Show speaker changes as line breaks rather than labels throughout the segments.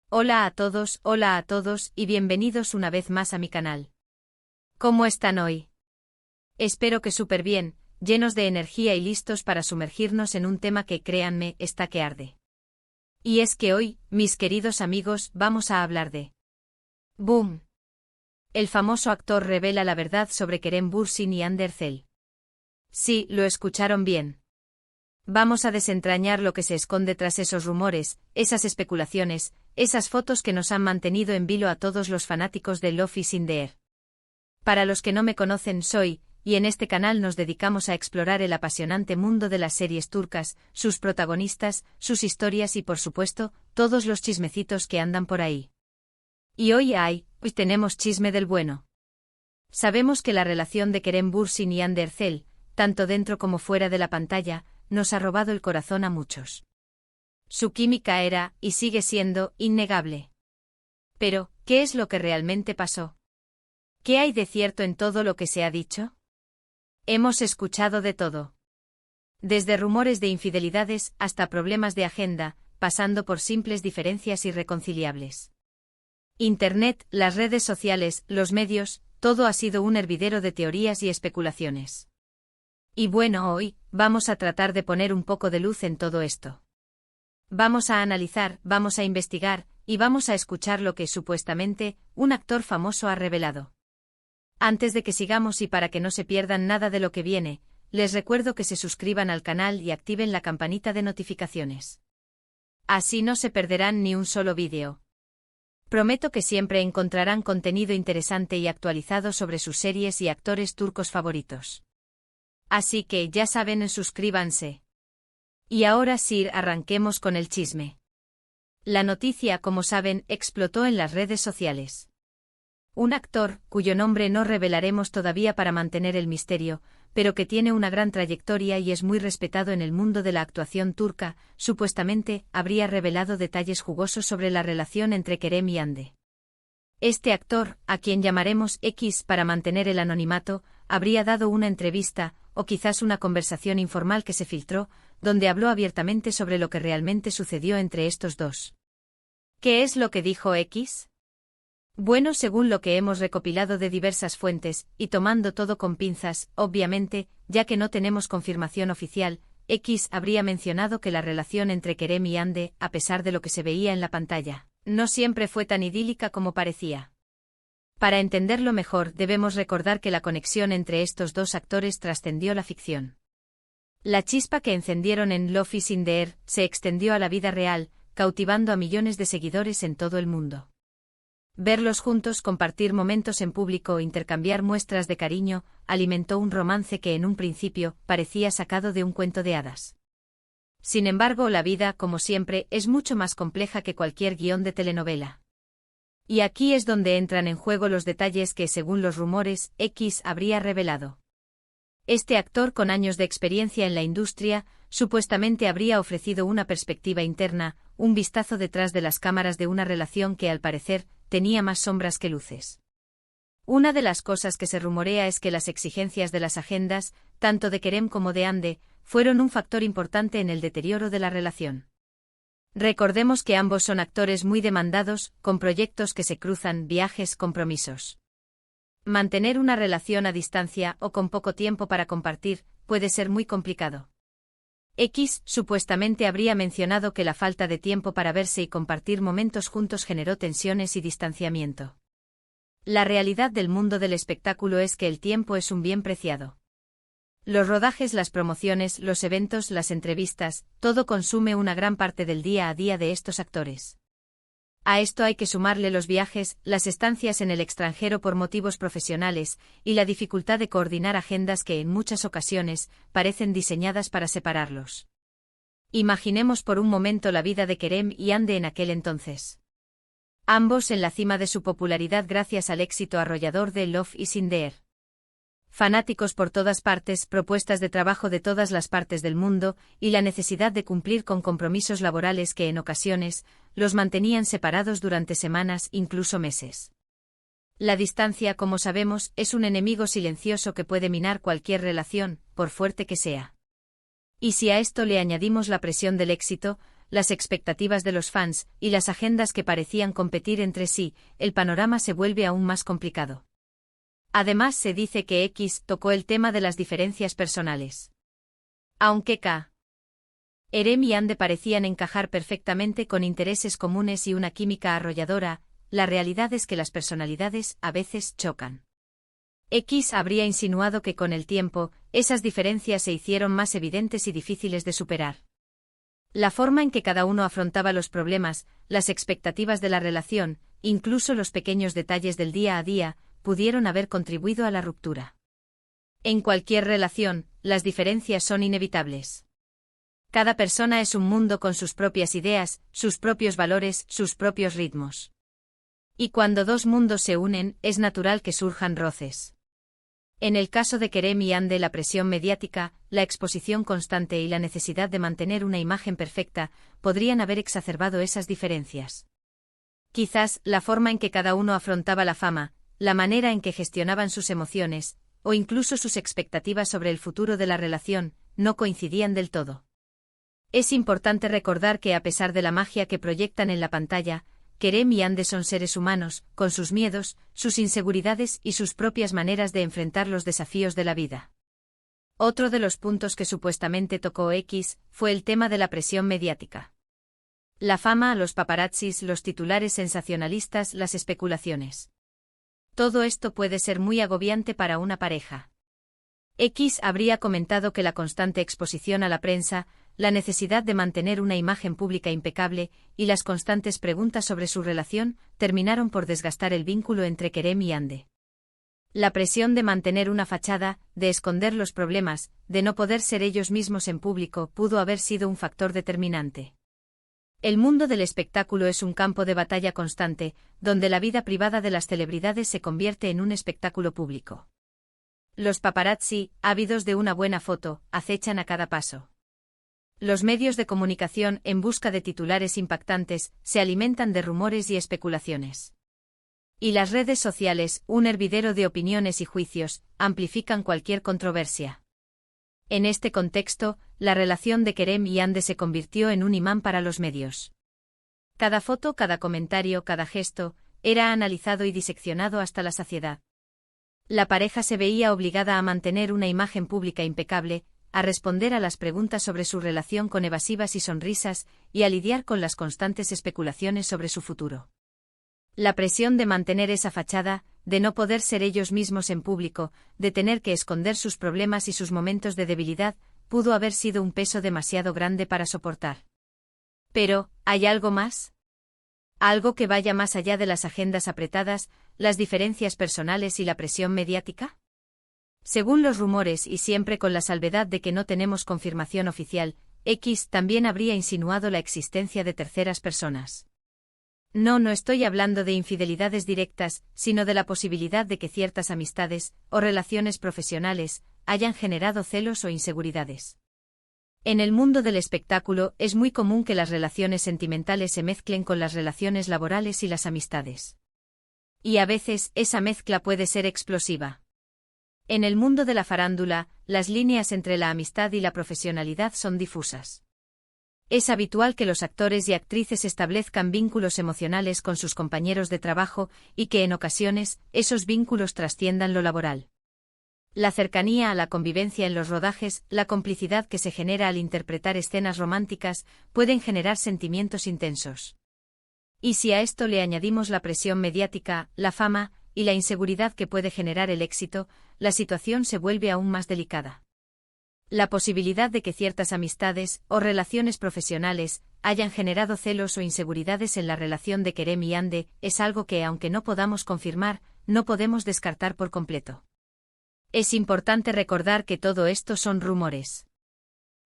Hola a todos y bienvenidos una vez más a mi canal. ¿Cómo están hoy? Espero que súper bien, llenos de energía y listos para sumergirnos en un tema que, créanme, está que arde. Y es que hoy, mis queridos amigos, vamos a hablar de ¡Boom! El famoso actor revela la verdad sobre Kerem Bürsin y Hande Erçel. Sí, lo escucharon bien. Vamos a desentrañar lo que se esconde tras esos rumores, esas especulaciones, esas fotos que nos han mantenido en vilo a todos los fanáticos de Love is in the air. Para los que no me conocen, y en este canal nos dedicamos a explorar el apasionante mundo de las series turcas, sus protagonistas, sus historias y por supuesto, todos los chismecitos que andan por ahí. Y hoy tenemos chisme del bueno. Sabemos que la relación de Kerem Bürsin y Hande Erçel, tanto dentro como fuera de la pantalla, nos ha robado el corazón a muchos. Su química era, y sigue siendo, innegable. Pero, ¿qué es lo que realmente pasó? ¿Qué hay de cierto en todo lo que se ha dicho? Hemos escuchado de todo. Desde rumores de infidelidades hasta problemas de agenda, pasando por simples diferencias irreconciliables. Internet, las redes sociales, los medios, todo ha sido un hervidero de teorías y especulaciones. Y bueno, hoy, vamos a tratar de poner un poco de luz en todo esto. Vamos a analizar, vamos a investigar, y vamos a escuchar lo que, supuestamente, un actor famoso ha revelado. Antes de que sigamos y para que no se pierdan nada de lo que viene, les recuerdo que se suscriban al canal y activen la campanita de notificaciones. Así no se perderán ni un solo vídeo. Prometo que siempre encontrarán contenido interesante y actualizado sobre sus series y actores turcos favoritos. Así que ya saben, suscríbanse. Y ahora sí, arranquemos con el chisme. La noticia, como saben, explotó en las redes sociales. Un actor, cuyo nombre no revelaremos todavía para mantener el misterio, pero que tiene una gran trayectoria y es muy respetado en el mundo de la actuación turca, supuestamente, habría revelado detalles jugosos sobre la relación entre Kerem y Hande. Este actor, a quien llamaremos X para mantener el anonimato, habría dado una entrevista, o quizás una conversación informal que se filtró, donde habló abiertamente sobre lo que realmente sucedió entre estos dos. ¿Qué es lo que dijo X? Bueno, según lo que hemos recopilado de diversas fuentes, y tomando todo con pinzas, obviamente, ya que no tenemos confirmación oficial, X habría mencionado que la relación entre Kerem y Hande, a pesar de lo que se veía en la pantalla, no siempre fue tan idílica como parecía. Para entenderlo mejor, debemos recordar que la conexión entre estos dos actores trascendió la ficción. La chispa que encendieron en Love is in the air se extendió a la vida real, cautivando a millones de seguidores en todo el mundo. Verlos juntos, compartir momentos en público o intercambiar muestras de cariño, alimentó un romance que en un principio parecía sacado de un cuento de hadas. Sin embargo, la vida, como siempre, es mucho más compleja que cualquier guión de telenovela. Y aquí es donde entran en juego los detalles que, según los rumores, X habría revelado. Este actor, con años de experiencia en la industria, supuestamente habría ofrecido una perspectiva interna, un vistazo detrás de las cámaras de una relación que, al parecer, tenía más sombras que luces. Una de las cosas que se rumorea es que las exigencias de las agendas, tanto de Kerem como de Hande, fueron un factor importante en el deterioro de la relación. Recordemos que ambos son actores muy demandados, con proyectos que se cruzan, viajes, compromisos. Mantener una relación a distancia o con poco tiempo para compartir puede ser muy complicado. X supuestamente habría mencionado que la falta de tiempo para verse y compartir momentos juntos generó tensiones y distanciamiento. La realidad del mundo del espectáculo es que el tiempo es un bien preciado. Los rodajes, las promociones, los eventos, las entrevistas, todo consume una gran parte del día a día de estos actores. A esto hay que sumarle los viajes, las estancias en el extranjero por motivos profesionales, y la dificultad de coordinar agendas que en muchas ocasiones parecen diseñadas para separarlos. Imaginemos por un momento la vida de Kerem y Hande en aquel entonces. Ambos en la cima de su popularidad gracias al éxito arrollador de Love is in the air. Fanáticos por todas partes, propuestas de trabajo de todas las partes del mundo, y la necesidad de cumplir con compromisos laborales que en ocasiones los mantenían separados durante semanas, incluso meses. La distancia, como sabemos, es un enemigo silencioso que puede minar cualquier relación, por fuerte que sea. Y si a esto le añadimos la presión del éxito, las expectativas de los fans y las agendas que parecían competir entre sí, el panorama se vuelve aún más complicado. Además, se dice que X tocó el tema de las diferencias personales. Aunque Kerem y Yandé parecían encajar perfectamente con intereses comunes y una química arrolladora, la realidad es que las personalidades a veces chocan. X habría insinuado que con el tiempo, esas diferencias se hicieron más evidentes y difíciles de superar. La forma en que cada uno afrontaba los problemas, las expectativas de la relación, incluso los pequeños detalles del día a día, pudieron haber contribuido a la ruptura. En cualquier relación, las diferencias son inevitables. Cada persona es un mundo con sus propias ideas, sus propios valores, sus propios ritmos. Y cuando dos mundos se unen, es natural que surjan roces. En el caso de Kerem y Yandé, la presión mediática, la exposición constante y la necesidad de mantener una imagen perfecta podrían haber exacerbado esas diferencias. Quizás la forma en que cada uno afrontaba la fama, la manera en que gestionaban sus emociones, o incluso sus expectativas sobre el futuro de la relación, no coincidían del todo. Es importante recordar que a pesar de la magia que proyectan en la pantalla, Kerem y Yandé son seres humanos, con sus miedos, sus inseguridades y sus propias maneras de enfrentar los desafíos de la vida. Otro de los puntos que supuestamente tocó X fue el tema de la presión mediática. La fama, los paparazzis, los titulares sensacionalistas, las especulaciones. Todo esto puede ser muy agobiante para una pareja. X habría comentado que la constante exposición a la prensa, la necesidad de mantener una imagen pública impecable y las constantes preguntas sobre su relación terminaron por desgastar el vínculo entre Kerem y Yandé. La presión de mantener una fachada, de esconder los problemas, de no poder ser ellos mismos en público pudo haber sido un factor determinante. El mundo del espectáculo es un campo de batalla constante, donde la vida privada de las celebridades se convierte en un espectáculo público. Los paparazzi, ávidos de una buena foto, acechan a cada paso. Los medios de comunicación, en busca de titulares impactantes, se alimentan de rumores y especulaciones. Y las redes sociales, un hervidero de opiniones y juicios, amplifican cualquier controversia. En este contexto, la relación de Kerem y Yandé se convirtió en un imán para los medios. Cada foto, cada comentario, cada gesto, era analizado y diseccionado hasta la saciedad. La pareja se veía obligada a mantener una imagen pública impecable, a responder a las preguntas sobre su relación con evasivas y sonrisas, y a lidiar con las constantes especulaciones sobre su futuro. La presión de mantener esa fachada, de no poder ser ellos mismos en público, de tener que esconder sus problemas y sus momentos de debilidad, pudo haber sido un peso demasiado grande para soportar. Pero, ¿hay algo más? ¿Algo que vaya más allá de las agendas apretadas, las diferencias personales y la presión mediática? Según los rumores y siempre con la salvedad de que no tenemos confirmación oficial, X también habría insinuado la existencia de terceras personas. No estoy hablando de infidelidades directas, sino de la posibilidad de que ciertas amistades, o relaciones profesionales, hayan generado celos o inseguridades. En el mundo del espectáculo es muy común que las relaciones sentimentales se mezclen con las relaciones laborales y las amistades. Y a veces esa mezcla puede ser explosiva. En el mundo de la farándula, las líneas entre la amistad y la profesionalidad son difusas. Es habitual que los actores y actrices establezcan vínculos emocionales con sus compañeros de trabajo y que en ocasiones esos vínculos trasciendan lo laboral. La cercanía a la convivencia en los rodajes, la complicidad que se genera al interpretar escenas románticas, pueden generar sentimientos intensos. Y si a esto le añadimos la presión mediática, la fama y la inseguridad que puede generar el éxito, la situación se vuelve aún más delicada. La posibilidad de que ciertas amistades o relaciones profesionales hayan generado celos o inseguridades en la relación de Kerem y Yandé es algo que, aunque no podamos confirmar, no podemos descartar por completo. Es importante recordar que todo esto son rumores.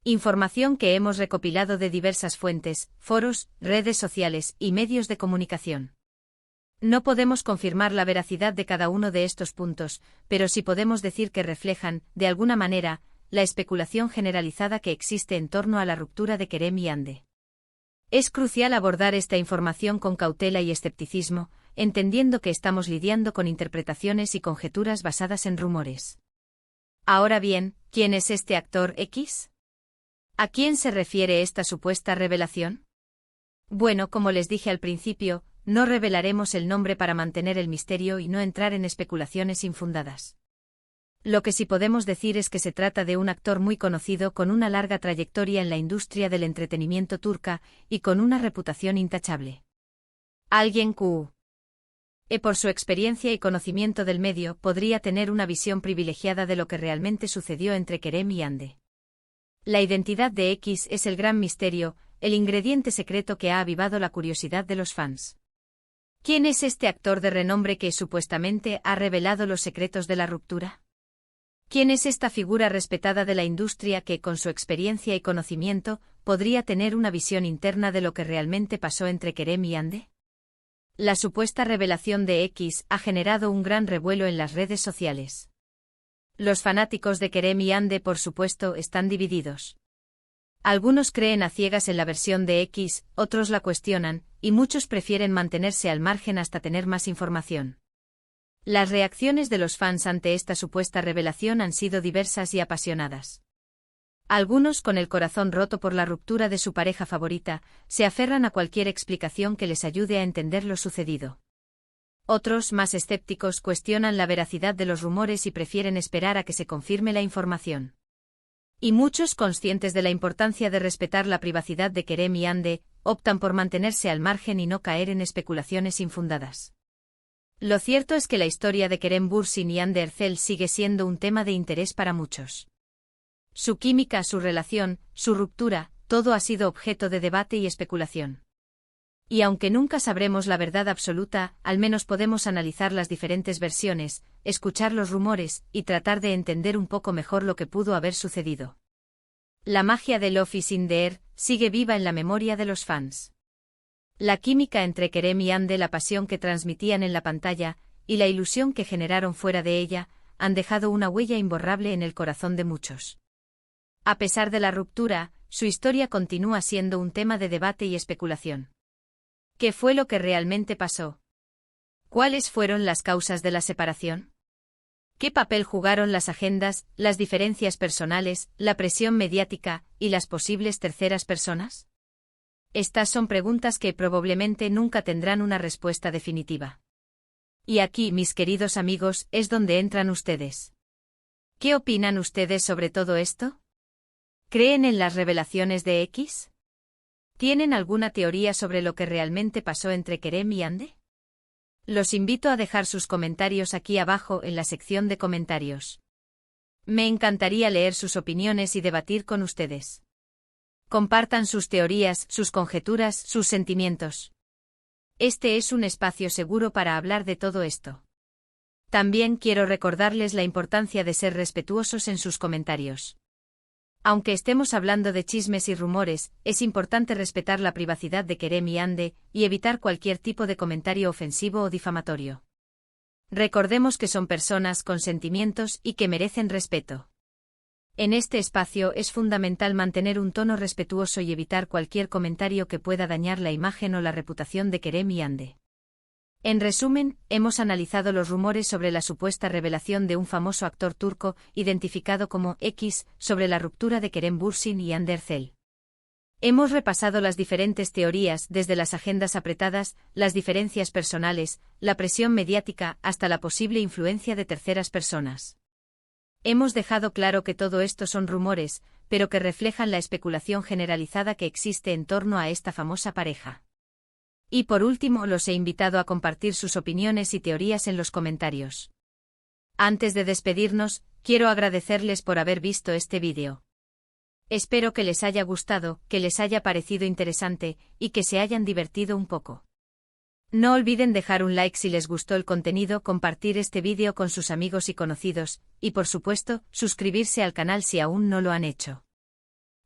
Información que hemos recopilado de diversas fuentes, foros, redes sociales y medios de comunicación. No podemos confirmar la veracidad de cada uno de estos puntos, pero sí podemos decir que reflejan, de alguna manera, la especulación generalizada que existe en torno a la ruptura de Kerem y Yandé. Es crucial abordar esta información con cautela y escepticismo, entendiendo que estamos lidiando con interpretaciones y conjeturas basadas en rumores. Ahora bien, ¿quién es este actor X? ¿A quién se refiere esta supuesta revelación? Bueno, como les dije al principio, no revelaremos el nombre para mantener el misterio y no entrar en especulaciones infundadas. Lo que sí podemos decir es que se trata de un actor muy conocido con una larga trayectoria en la industria del entretenimiento turca y con una reputación intachable. Alguien que, por su experiencia y conocimiento del medio, podría tener una visión privilegiada de lo que realmente sucedió entre Kerem y Hande. La identidad de X es el gran misterio, el ingrediente secreto que ha avivado la curiosidad de los fans. ¿Quién es este actor de renombre que supuestamente ha revelado los secretos de la ruptura? ¿Quién es esta figura respetada de la industria que, con su experiencia y conocimiento, podría tener una visión interna de lo que realmente pasó entre Kerem y Hande? La supuesta revelación de X ha generado un gran revuelo en las redes sociales. Los fanáticos de Kerem y Hande, por supuesto, están divididos. Algunos creen a ciegas en la versión de X, otros la cuestionan, y muchos prefieren mantenerse al margen hasta tener más información. Las reacciones de los fans ante esta supuesta revelación han sido diversas y apasionadas. Algunos, con el corazón roto por la ruptura de su pareja favorita, se aferran a cualquier explicación que les ayude a entender lo sucedido. Otros, más escépticos, cuestionan la veracidad de los rumores y prefieren esperar a que se confirme la información. Y muchos, conscientes de la importancia de respetar la privacidad de Kerem y Hande, optan por mantenerse al margen y no caer en especulaciones infundadas. Lo cierto es que la historia de Kerem Bürsin y Hande Erçel sigue siendo un tema de interés para muchos. Su química, su relación, su ruptura, todo ha sido objeto de debate y especulación. Y aunque nunca sabremos la verdad absoluta, al menos podemos analizar las diferentes versiones, escuchar los rumores y tratar de entender un poco mejor lo que pudo haber sucedido. La magia de Love is in the air sigue viva en la memoria de los fans. La química entre Kerem y Hande, la pasión que transmitían en la pantalla y la ilusión que generaron fuera de ella, han dejado una huella imborrable en el corazón de muchos. A pesar de la ruptura, su historia continúa siendo un tema de debate y especulación. ¿Qué fue lo que realmente pasó? ¿Cuáles fueron las causas de la separación? ¿Qué papel jugaron las agendas, las diferencias personales, la presión mediática y las posibles terceras personas? Estas son preguntas que probablemente nunca tendrán una respuesta definitiva. Y aquí, mis queridos amigos, es donde entran ustedes. ¿Qué opinan ustedes sobre todo esto? ¿Creen en las revelaciones de X? ¿Tienen alguna teoría sobre lo que realmente pasó entre Kerem y Hande? Los invito a dejar sus comentarios aquí abajo en la sección de comentarios. Me encantaría leer sus opiniones y debatir con ustedes. Compartan sus teorías, sus conjeturas, sus sentimientos. Este es un espacio seguro para hablar de todo esto. También quiero recordarles la importancia de ser respetuosos en sus comentarios. Aunque estemos hablando de chismes y rumores, es importante respetar la privacidad de Kerem y Hande y evitar cualquier tipo de comentario ofensivo o difamatorio. Recordemos que son personas con sentimientos y que merecen respeto. En este espacio es fundamental mantener un tono respetuoso y evitar cualquier comentario que pueda dañar la imagen o la reputación de Kerem y Hande. En resumen, hemos analizado los rumores sobre la supuesta revelación de un famoso actor turco, identificado como X, sobre la ruptura de Kerem Bürsin y Hande Erçel. Hemos repasado las diferentes teorías, desde las agendas apretadas, las diferencias personales, la presión mediática, hasta la posible influencia de terceras personas. Hemos dejado claro que todo esto son rumores, pero que reflejan la especulación generalizada que existe en torno a esta famosa pareja. Y por último, los he invitado a compartir sus opiniones y teorías en los comentarios. Antes de despedirnos, quiero agradecerles por haber visto este vídeo. Espero que les haya gustado, que les haya parecido interesante, y que se hayan divertido un poco. No olviden dejar un like si les gustó el contenido, compartir este vídeo con sus amigos y conocidos, y por supuesto, suscribirse al canal si aún no lo han hecho.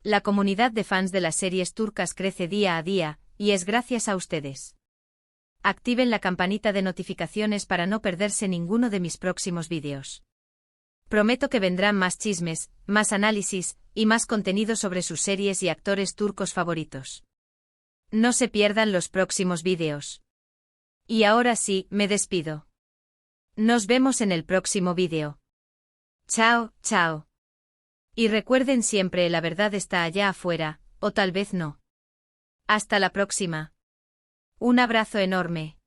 La comunidad de fans de las series turcas crece día a día, y es gracias a ustedes. Activen la campanita de notificaciones para no perderse ninguno de mis próximos vídeos. Prometo que vendrán más chismes, más análisis, y más contenido sobre sus series y actores turcos favoritos. No se pierdan los próximos vídeos. Y ahora sí, me despido. Nos vemos en el próximo vídeo. Chao, chao. Y recuerden siempre, la verdad está allá afuera, o tal vez no. Hasta la próxima. Un abrazo enorme.